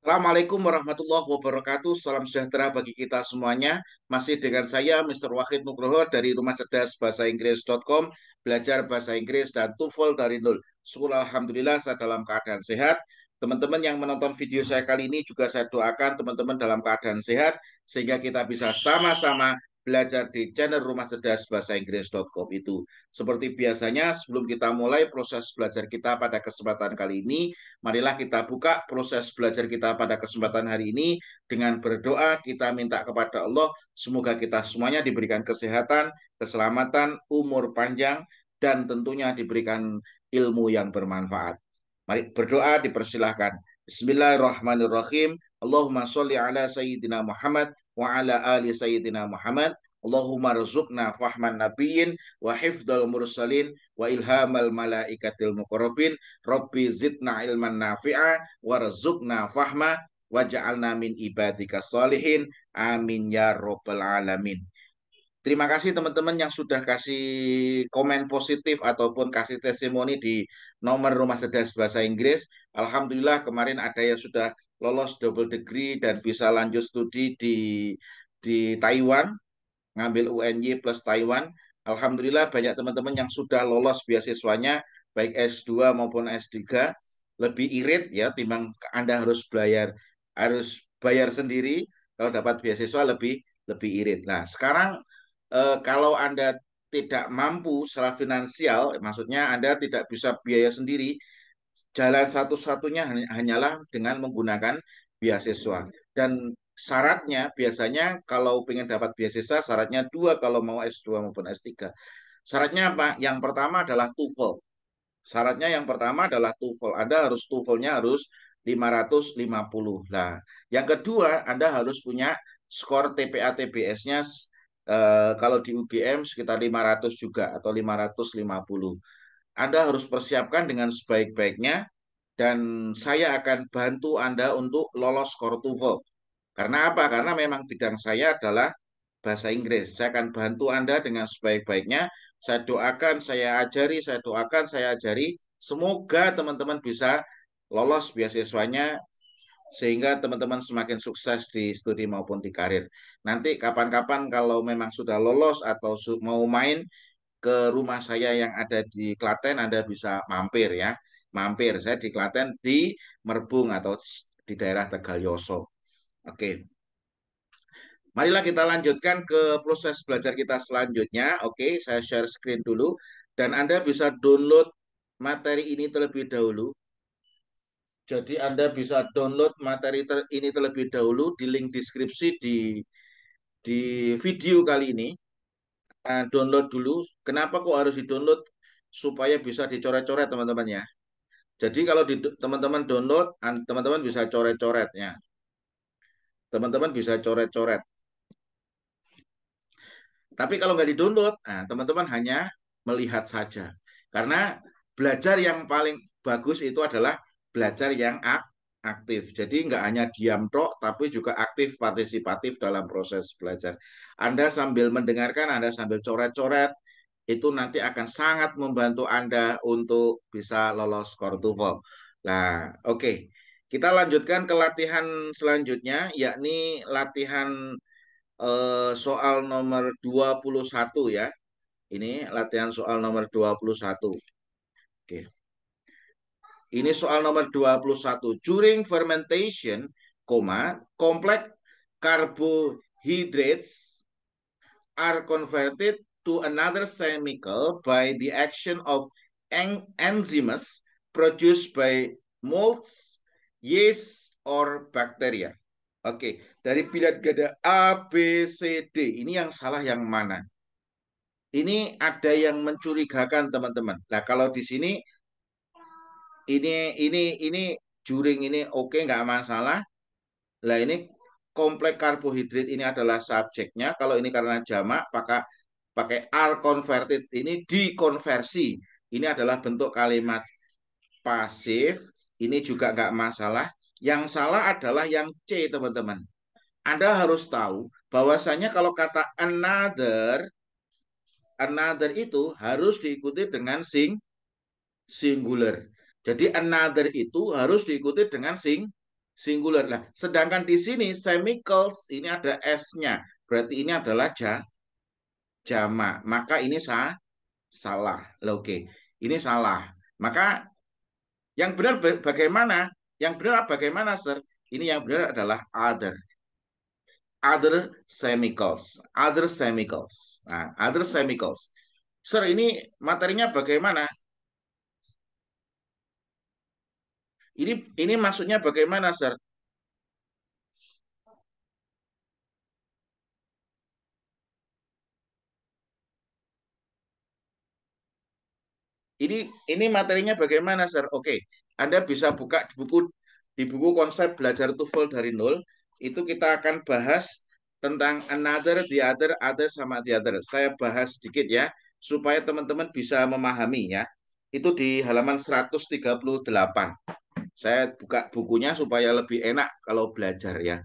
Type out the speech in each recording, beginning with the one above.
Assalamualaikum warahmatullahi wabarakatuh. Salam sejahtera bagi kita semuanya. Masih dengan saya, Mr. Wahid Nugroho dari Rumah Cerdas Bahasa Inggris.com, belajar bahasa Inggris dan TOEFL dari nol. Syukur Alhamdulillah saya dalam keadaan sehat. Teman-teman yang menonton video saya kali ini juga saya doakan teman-teman dalam keadaan sehat sehingga kita bisa sama-sama belajar di channel Rumah Cerdas Bahasa Inggris.com itu. Seperti biasanya, sebelum kita mulai proses belajar kita pada kesempatan kali ini, marilah kita buka proses belajar kita pada kesempatan hari ini dengan berdoa. Kita minta kepada Allah semoga kita semuanya diberikan kesehatan, keselamatan, umur panjang, dan tentunya diberikan ilmu yang bermanfaat. Mari berdoa, dipersilahkan. Bismillahirrahmanirrahim. Allahumma sholli ala Sayyidina Muhammad wa ala ali Sayyidina Muhammad. Allahumma rizukna fahman nabiyyin wa hifdal mursalin wa ilhamal malaikatil muqarrabin. Rabbi zidna ilman nafi'a warzuqna fahma waj'alna min ibadika salihin. Amin ya rabbal alamin. Terima kasih teman-teman yang sudah kasih komen positif ataupun kasih testimoni di nomor Rumah Cerdas Bahasa Inggris. Alhamdulillah kemarin ada yang sudah lolos double degree dan bisa lanjut studi di Taiwan, ngambil UNY plus Taiwan. Alhamdulillah banyak teman-teman yang sudah lolos beasiswanya, baik S2 maupun S3. Lebih irit ya, timbang Anda harus bayar sendiri. Kalau dapat beasiswa lebih lebih irit. Nah, sekarang kalau Anda tidak mampu secara finansial, maksudnya Anda tidak bisa biaya sendiri, jalan satu-satunya hanyalah dengan menggunakan beasiswa. Dan syaratnya biasanya kalau ingin dapat beasiswa, syaratnya dua kalau mau S2 maupun S3. Syaratnya apa? Yang pertama adalah TOEFL. Syaratnya yang pertama adalah TOEFL. Anda harus TOEFL-nya harus 550. Nah, yang kedua, Anda harus punya skor TPA TBS-nya kalau di UGM sekitar 500 juga atau 550. Anda harus persiapkan dengan sebaik-baiknya dan saya akan bantu Anda untuk lolos skor TOEFL. Karena apa? Karena memang bidang saya adalah bahasa Inggris. Saya akan bantu Anda dengan sebaik-baiknya. Saya doakan, saya ajari, saya doakan, saya ajari. Semoga teman-teman bisa lolos beasiswanya sehingga teman-teman semakin sukses di studi maupun di karir. Nanti kapan-kapan kalau memang sudah lolos atau mau main ke rumah saya yang ada di Klaten, Anda bisa mampir ya. Mampir, saya di Klaten di Merbung atau di daerah Tegalyoso. Oke. Marilah kita lanjutkan ke proses belajar kita selanjutnya. Oke, saya share screen dulu. Dan Anda bisa download materi ini terlebih dahulu. Jadi Anda bisa download materi ini terlebih dahulu di link deskripsi di video kali ini. Download dulu. Kenapa kok harus di-download? Supaya bisa dicoret-coret teman-teman ya. Jadi kalau teman-teman download, teman-teman bisa coret-coretnya. Teman-teman bisa coret-coret. Tapi kalau nggak di-download, nah, teman-teman hanya melihat saja. Karena belajar yang paling bagus itu adalah belajar yang aktif. Jadi nggak hanya diam tok, tapi juga aktif, partisipatif dalam proses belajar. Anda sambil mendengarkan, Anda sambil coret-coret, itu nanti akan sangat membantu Anda untuk bisa lolos skor TOEFL. Nah, oke. Kita lanjutkan ke latihan selanjutnya, yakni latihan soal nomor 21 ya. Ini latihan soal nomor 21. Oke. Ini soal nomor 21. During fermentation, complex carbohydrates are converted to another chemical by the action of enzymes produced by molds, yeast, or bacteria. Oke, dari pilihan ganda A, B, C, D. Ini yang salah yang mana? Ini ada yang mencurigakan, teman-teman. Nah, kalau di sini ini juring ini oke, nggak masalah. Lah ini kompleks karbohidrat ini adalah subjeknya. Kalau ini karena jamak, pakai pakai are converted ini dikonversi. Ini adalah bentuk kalimat pasif. Ini juga nggak masalah. Yang salah adalah yang C, teman-teman. Anda harus tahu bahwasanya kalau kata another itu harus diikuti dengan singular. Jadi another itu harus diikuti dengan singular. Nah, sedangkan di sini chemicals ini ada S-nya. Berarti ini adalah jamak. Maka ini salah. Oke, ini salah. Maka yang benar bagaimana? Yang benar bagaimana, Sir? Ini yang benar adalah other chemicals, other chemicals. Nah, other chemicals. Sir, ini materinya bagaimana? Ini maksudnya bagaimana, Sir? Ini materinya bagaimana, Sir? Oke, Anda bisa buka di buku konsep belajar TOEFL dari nol. Itu kita akan bahas tentang another, the other sama the other. Saya bahas sedikit ya, supaya teman-teman bisa memahami ya. Itu di halaman 138. Saya buka bukunya supaya lebih enak kalau belajar ya.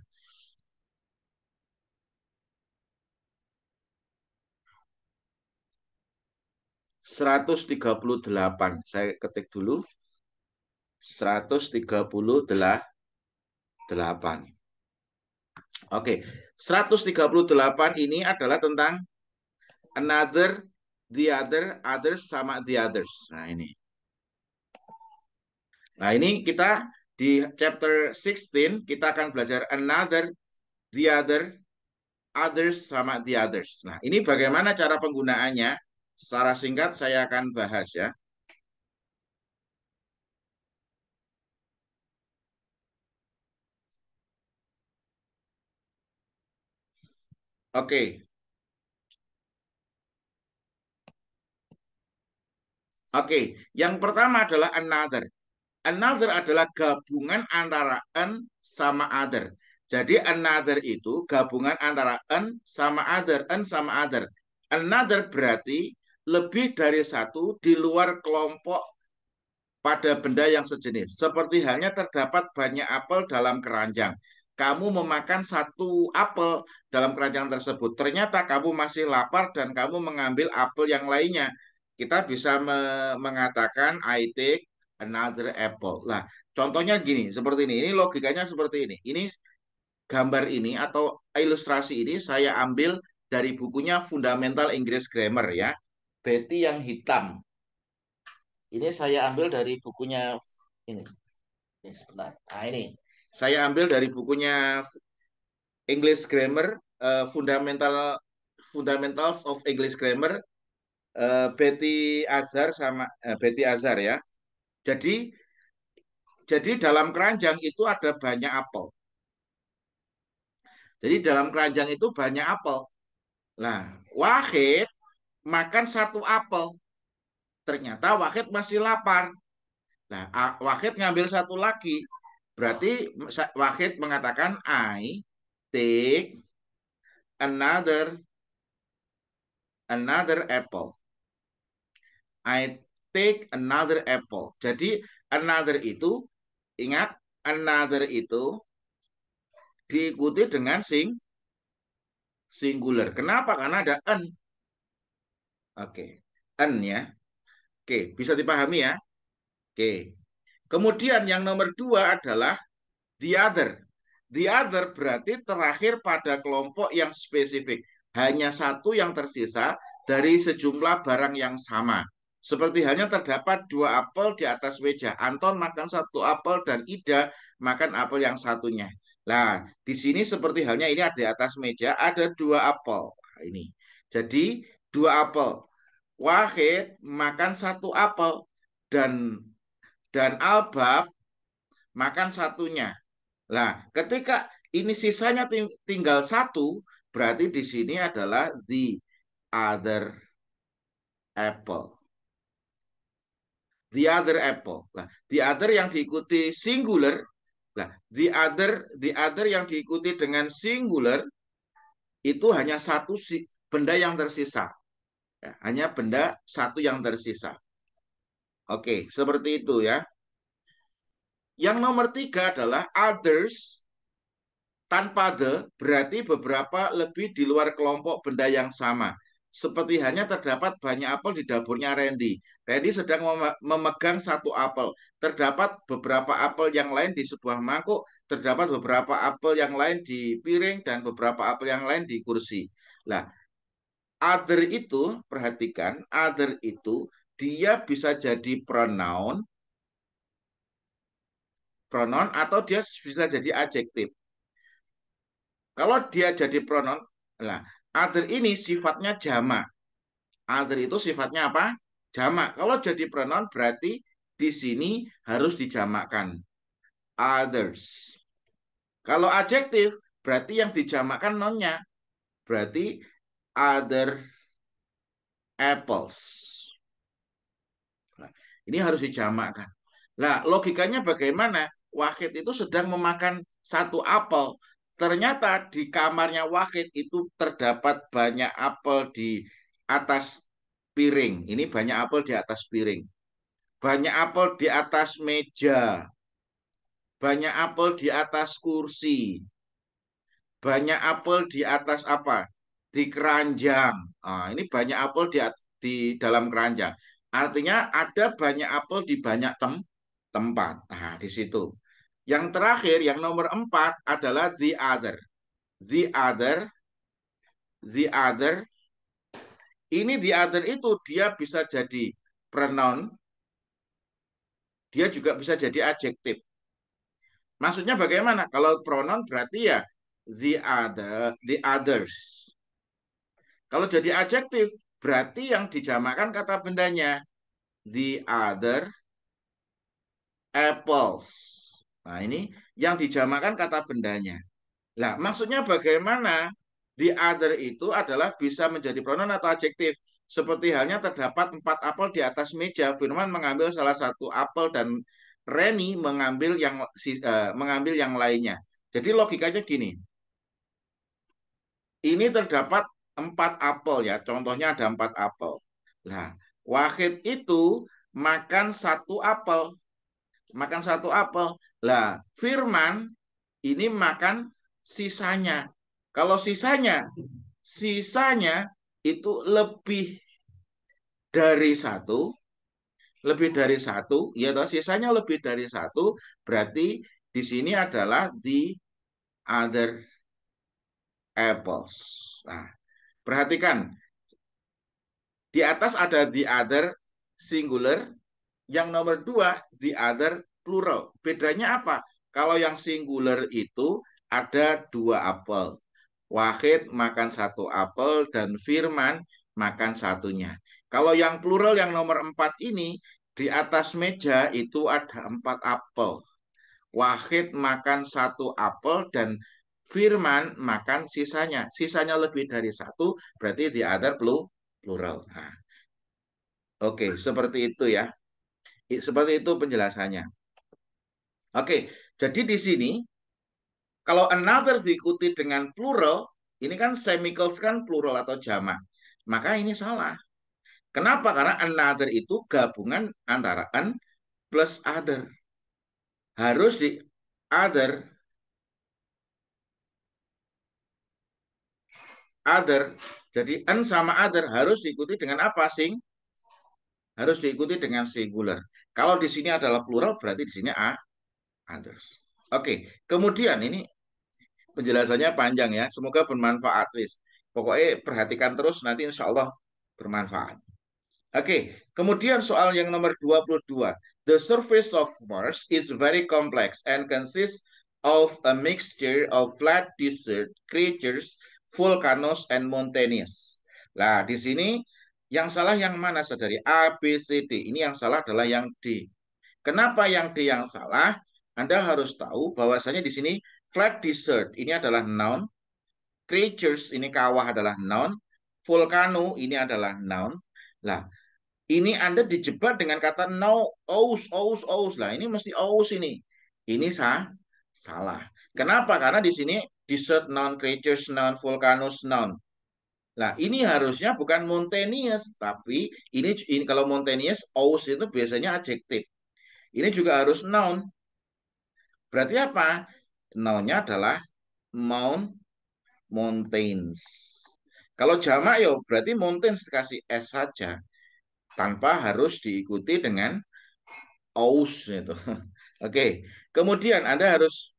138. Saya ketik dulu. 138. Oke, 138 ini adalah tentang another, the other, others sama the others. Nah, ini. Nah, ini kita di chapter 16 kita akan belajar another, the other, others sama the others. Nah, ini bagaimana cara penggunaannya? Secara singkat saya akan bahas ya. Oke. Oke, yang pertama adalah another. Another adalah gabungan antara an sama other. Jadi another itu gabungan antara an sama other, an sama other. Another berarti lebih dari satu di luar kelompok pada benda yang sejenis. Seperti halnya terdapat banyak apel dalam keranjang. Kamu memakan satu apel dalam keranjang tersebut. Ternyata kamu masih lapar dan kamu mengambil apel yang lainnya. Kita bisa mengatakan I take another apple. Nah, contohnya gini, seperti ini. Ini logikanya seperti ini. Ini gambar ini atau ilustrasi ini saya ambil dari bukunya Fundamental English Grammar ya. Betty yang hitam. Ini saya ambil dari bukunya ini. Ini sebentar. Nah, ini saya ambil dari bukunya English Grammar, Fundamentals of English Grammar, Betty Azhar sama Betty Azhar ya. Jadi jadi dalam keranjang itu ada banyak apel. Jadi dalam keranjang itu banyak apel. Nah, Wahid makan satu apel. Ternyata Wahid masih lapar. Nah, Wahid ngambil satu lagi. Berarti Wahid mengatakan I take another apple. I take another apple. Jadi another itu ingat another itu diikuti dengan singular. Kenapa? Karena ada an. Oke. An ya. Oke, bisa dipahami ya? Oke. Kemudian yang nomor dua adalah the other. The other berarti terakhir pada kelompok yang spesifik. Hanya satu yang tersisa dari sejumlah barang yang sama. Seperti hanya terdapat dua apel di atas meja. Anton makan satu apel dan Ida makan apel yang satunya. Nah, di sini seperti halnya ini ada di atas meja ada dua apel. Nah, ini. Jadi dua apel. Wahid makan satu apel dan Albab makan satunya. Nah, ketika ini sisanya tinggal satu, berarti di sini adalah the other apple. The other apple. Nah, the other yang diikuti singular. Nah, the other yang diikuti dengan singular itu hanya satu benda yang tersisa. Ya, hanya benda satu yang tersisa. Oke, seperti itu ya. Yang nomor tiga adalah others tanpa the berarti beberapa lebih di luar kelompok benda yang sama. Seperti hanya terdapat banyak apel di dapurnya Randy. Randy sedang memegang satu apel. Terdapat beberapa apel yang lain di sebuah mangkuk, terdapat beberapa apel yang lain di piring, dan beberapa apel yang lain di kursi. Nah, other itu, perhatikan, other itu dia bisa jadi pronoun atau dia bisa jadi adjektif. Kalau dia jadi pronoun, nah, other ini sifatnya jamak. Other itu sifatnya apa? Jamak. Kalau jadi pronoun berarti di sini harus dijamakkan. Others. Kalau adjektif berarti yang dijamakkan nonnya. Berarti other apples. Nah, ini harus dijamakkan. Nah, logikanya bagaimana? Wahid itu sedang memakan satu apel. Ternyata di kamarnya Wahid itu terdapat banyak apel di atas piring. Ini banyak apel di atas piring. Banyak apel di atas meja. Banyak apel di atas kursi. Banyak apel di atas apa? Di keranjang. Nah, ini banyak apel di dalam keranjang. Artinya ada banyak apel di banyak tempat. Nah, di situ. Yang terakhir, yang nomor 4 adalah the other. The other, the other. Ini the other itu dia bisa jadi pronoun, dia juga bisa jadi adjektif. Maksudnya bagaimana? Kalau pronoun berarti ya the other, the others. Kalau jadi adjektif berarti yang dijamakkan kata bendanya the other apples. Nah, ini yang dijamakkan kata bendanya. Nah, maksudnya bagaimana? The other itu adalah bisa menjadi pronoun atau adjektif. Seperti halnya terdapat 4 apel di atas meja. Firman mengambil salah satu apel dan Reni mengambil yang lainnya. Jadi logikanya gini. Ini terdapat 4 apel ya. Contohnya ada 4 apel. Nah, Wahid itu makan satu apel. Makan satu apel. Lah, Firman ini makan sisanya. Kalau sisanya itu dari satu, lebih dari satu, ya toh, sisanya lebih dari satu, berarti di sini adalah the other apples. Nah, perhatikan, di atas ada the other singular, yang nomor 2 the other plural. Bedanya apa? Kalau yang singular itu ada 2 apel. Wahid makan satu apel dan Firman makan satunya. Kalau yang plural yang nomor 4 ini, di atas meja itu ada 4 apel. Wahid makan satu apel dan Firman makan sisanya. Sisanya lebih dari satu, berarti the other plural. Nah, oke, seperti itu ya. Seperti itu penjelasannya. Oke, jadi di sini kalau another diikuti dengan plural, ini kan semicles kan plural atau jamak. Maka ini salah. Kenapa? Karena another itu gabungan antara an plus other. Harus di other. Jadi an sama other harus diikuti dengan apa, Sing? Harus diikuti dengan singular. Kalau di sini adalah plural, berarti di sini others. Oke, kemudian ini penjelasannya panjang ya. Semoga bermanfaat, wis. Pokoknya perhatikan terus, nanti insya Allah bermanfaat. Oke, kemudian soal yang nomor 22. The surface of Mars is very complex and consists of a mixture of flat desert creatures, volcanoes, and mountains. Nah, di sini yang salah yang mana, saudari? A, B, C, D. Ini yang salah adalah yang D. Kenapa yang D yang salah? Anda harus tahu bahwasanya di sini flat desert ini adalah noun, creatures ini kawah adalah noun, volcano ini adalah noun. Lah, ini Anda dijebak dengan kata no, aus. Lah, ini mesti aus ini. Ini salah. Kenapa? Karena di sini desert noun, creatures noun, volcanoes noun. Nah, ini harusnya bukan mountainous, tapi ini kalau mountainous, aus itu biasanya adjektif. Ini juga harus noun. Berarti apa? Nounnya adalah mountains. Kalau jamak ya berarti mountains dikasih S saja tanpa harus diikuti dengan aus itu. Oke. Kemudian Anda harus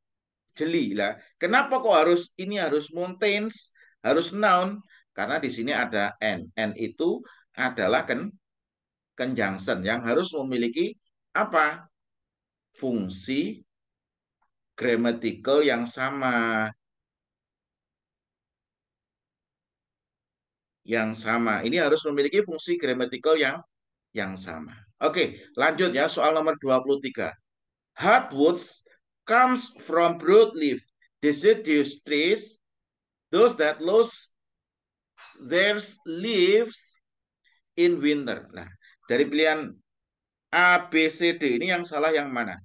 jeli lah. Kenapa kok harus ini harus mountains, harus noun? Karena di sini ada N. N itu adalah conjunction yang harus memiliki apa? Fungsi grammatical yang sama. Ini harus memiliki fungsi grammatical yang sama. Oke, lanjut ya soal nomor 23. Hardwoods comes from broadleaf deciduous trees, those that lose their leaves in winter. Nah, dari pilihan A, B, C, D ini yang salah yang mana?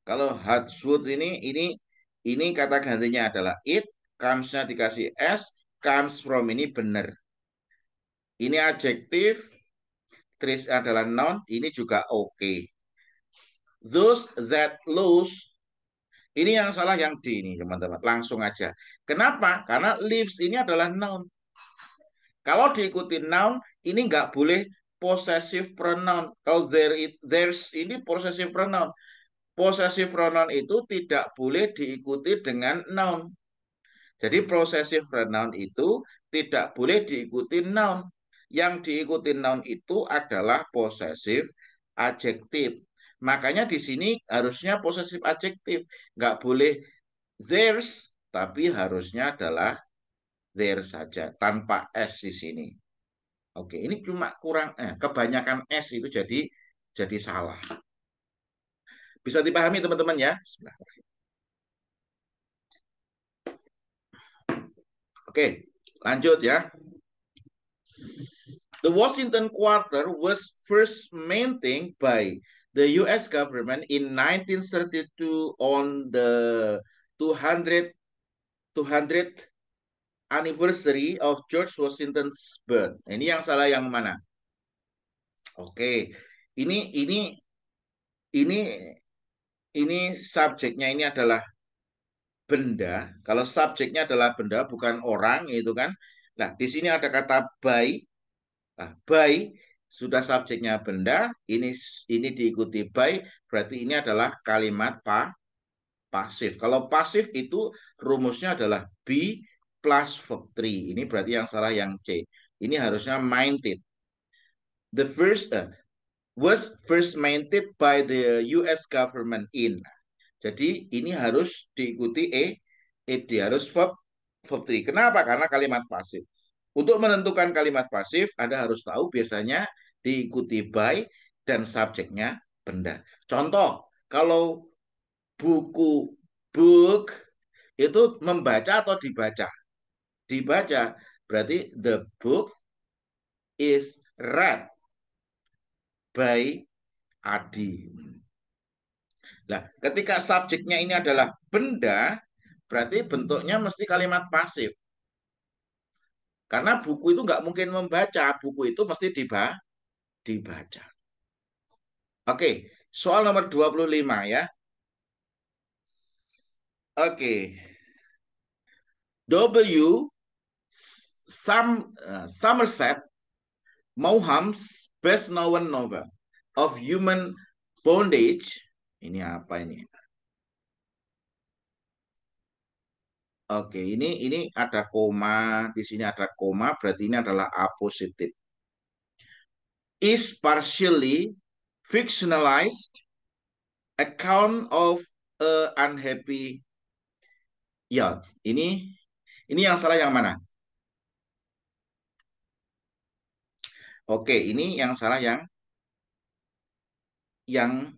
Kalau hardwoods ini kata gantinya adalah it, comes-nya dikasih S, comes from ini benar. Ini adjektif, trees adalah noun, ini juga oke. Those that lose, ini yang salah yang D ini teman-teman. Langsung aja. Kenapa? Karena leaves ini adalah noun. Kalau diikuti noun, ini nggak boleh possessive pronoun. Kalau there's ini possessive pronoun. Possessive pronoun itu tidak boleh diikuti dengan noun. Jadi possessive pronoun itu tidak boleh diikuti noun. Yang diikuti noun itu adalah possessive adjektif. Makanya di sini harusnya possessive adjektif. Nggak boleh theirs, tapi harusnya adalah there saja, tanpa S di sini. Oke, ini cuma kebanyakan S itu jadi salah. Bisa dipahami teman-teman ya? Oke, lanjut ya. The Washington Quarter was first maintained by the US government in 1932 on the 200th anniversary of George Washington's birth. Ini yang salah yang mana? Oke. Ini ini subjeknya ini adalah benda. Kalau subjeknya adalah benda bukan orang itu kan. Nah, di sini ada kata by. Nah, by sudah subjeknya benda, ini diikuti by, berarti ini adalah kalimat pasif. Kalau pasif itu rumusnya adalah be plus verb 3. Ini berarti yang salah yang C. Ini harusnya maintained. The first was first maintained by the US government in. Jadi ini harus diikuti ed, harus verb 3. Kenapa? Karena kalimat pasif. Untuk menentukan kalimat pasif, Anda harus tahu biasanya diikuti by dan subjeknya benda. Contoh, kalau buku book itu membaca atau dibaca? Dibaca. Berarti the book is read by Adi. Nah, ketika subjeknya ini adalah benda, berarti bentuknya mesti kalimat pasif. Karena buku itu nggak mungkin membaca, buku itu mesti dibaca. Oke, soal nomor 25 ya. Oke. W. Somerset Maugham's best known novel of human bondage. Ini apa ini? Oke, ini ada koma, di sini ada koma, berarti ini adalah A positif. Is partially fictionalized account of a unhappy yacht. Ini yang salah yang mana? Oke, ini yang salah yang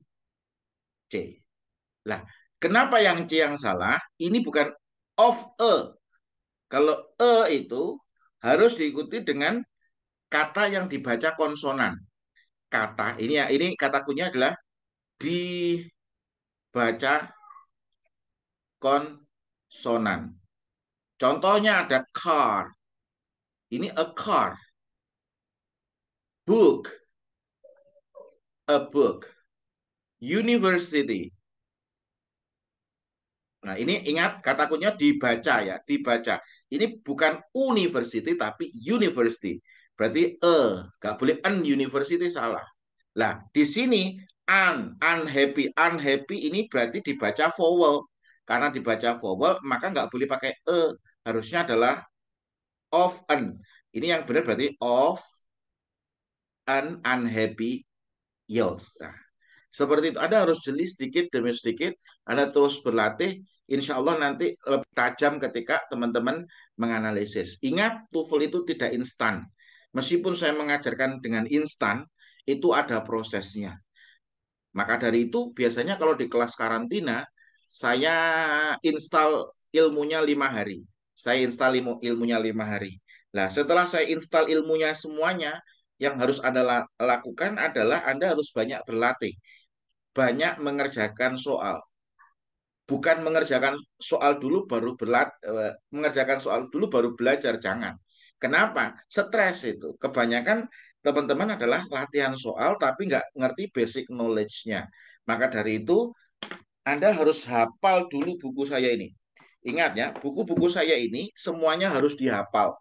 C. Lah, kenapa yang C yang salah? Ini bukan of a. Kalau e itu harus diikuti dengan kata yang dibaca konsonan. Kata ini ya, ini kata kuncinya adalah dibaca konsonan. Contohnya ada car. Ini a car. Book, a book. University. Nah, ini ingat kata kuncinya dibaca ya, dibaca. Ini bukan university tapi university. Berarti nggak boleh an university, salah. Lah, di sini unhappy, unhappy ini berarti dibaca vowel. Karena dibaca vowel, maka nggak boleh pakai harusnya adalah of an. Ini yang benar berarti of an unhappy youth. Nah, seperti itu. Anda harus jeli sedikit demi sedikit. Anda terus berlatih. Insya Allah nanti lebih tajam ketika teman-teman menganalisis. Ingat, TOEFL itu tidak instan. Meskipun saya mengajarkan dengan instan, itu ada prosesnya. Maka dari itu, biasanya kalau di kelas karantina, saya install ilmunya 5 hari. Saya install ilmunya 5 hari. Nah, setelah saya install ilmunya semuanya, yang harus Anda lakukan adalah Anda harus banyak berlatih, banyak mengerjakan soal. Bukan mengerjakan soal dulu baru mengerjakan soal dulu baru belajar, jangan. Kenapa? Stres itu. Kebanyakan teman-teman adalah latihan soal tapi nggak ngerti basic knowledge-nya. Maka dari itu Anda harus hafal dulu buku saya ini. Ingat ya, buku-buku saya ini semuanya harus dihafal.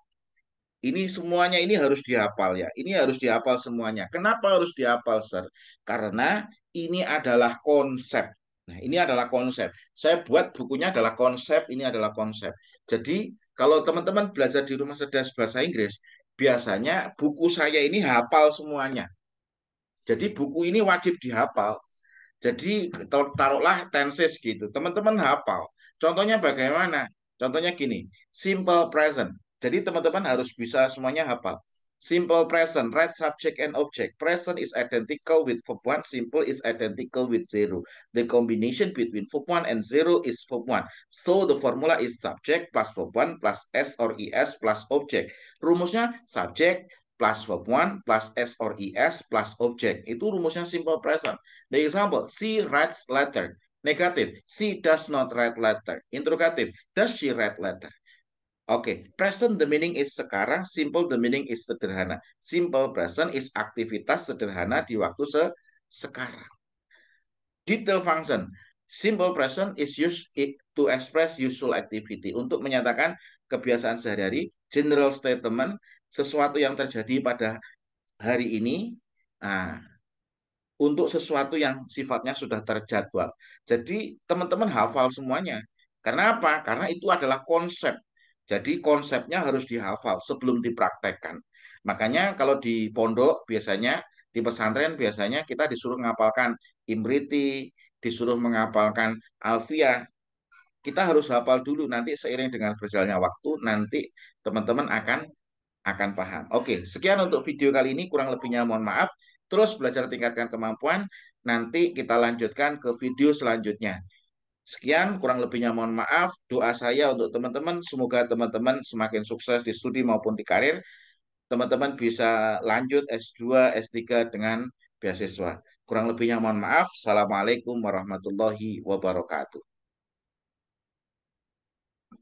Ini semuanya ini harus dihafal ya. Ini harus dihafal semuanya. Kenapa harus dihafal, Sir? Karena ini adalah konsep. Nah, ini adalah konsep. Saya buat bukunya adalah konsep, ini adalah konsep. Jadi, kalau teman-teman belajar di rumah cerdas bahasa Inggris, biasanya buku saya ini hafal semuanya. Jadi, buku ini wajib dihafal. Jadi taruhlah tenses gitu. Teman-teman hafal. Contohnya bagaimana? Contohnya gini, simple present. Jadi teman-teman harus bisa semuanya hafal. Simple present, right subject and object. Present is identical with verb 1, simple is identical with zero. The combination between verb 1 and zero is verb 1. So the formula is subject plus verb 1 plus s or es plus object. Rumusnya subject plus verb 1 plus s or es plus object. Itu rumusnya simple present. The example, she writes letter. Negative, she does not write letter. Interrogative, does she write letter? Oke, present the meaning is sekarang, simple the meaning is sederhana. Simple present is aktivitas sederhana di waktu sekarang. Detail function, simple present is used to express usual activity. Untuk menyatakan kebiasaan sehari-hari, general statement, sesuatu yang terjadi pada hari ini. Nah, untuk sesuatu yang sifatnya sudah terjadwal. Jadi teman-teman hafal semuanya. Karena apa? Karena itu adalah konsep. Jadi konsepnya harus dihafal sebelum dipraktekkan. Makanya kalau di pondok biasanya, di pesantren biasanya kita disuruh menghafalkan Imriti, disuruh menghafalkan Alfiah. Kita harus hafal dulu, nanti seiring dengan berjalannya waktu, nanti teman-teman akan paham. Oke, sekian untuk video kali ini. Kurang lebihnya mohon maaf. Terus belajar tingkatkan kemampuan. Nanti kita lanjutkan ke video selanjutnya. Sekian, kurang lebihnya mohon maaf. Doa saya untuk teman-teman, semoga teman-teman semakin sukses di studi maupun di karir. Teman-teman bisa lanjut S2, S3 dengan beasiswa. Kurang lebihnya mohon maaf. Assalamualaikum warahmatullahi wabarakatuh.